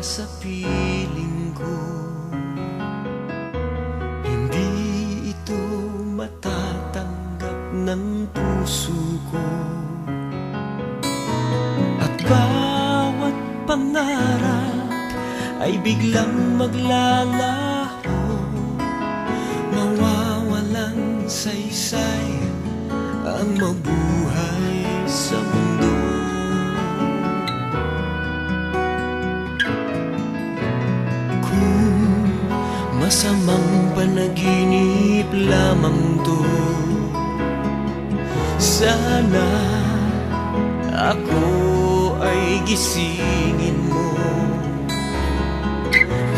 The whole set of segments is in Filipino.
sa piling ko. Hindi ito matatanggap ng puso ko. At bawat pangarap ay biglang maglalaho, mawawalang saysay ang mabuhay sa mundo. Kung masamang panaginip lamang to, sana ako ay gisingin mo.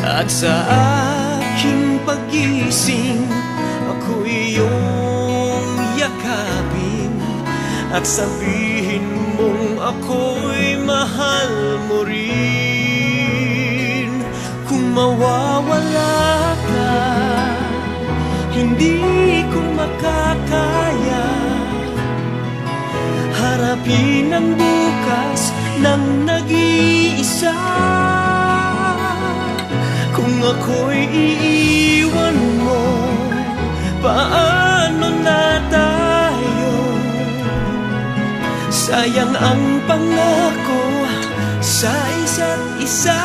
At sa aking paggising, ako iyong yakapin at sabihin mong ako'y mahal mo rin. Kung mawawala ka, hindi ko makakaya harapin ang bukas ng nag-iisa. Kung ako'y iiwan mo, paano na tayo? Sayang ang pangako sa isa't isa.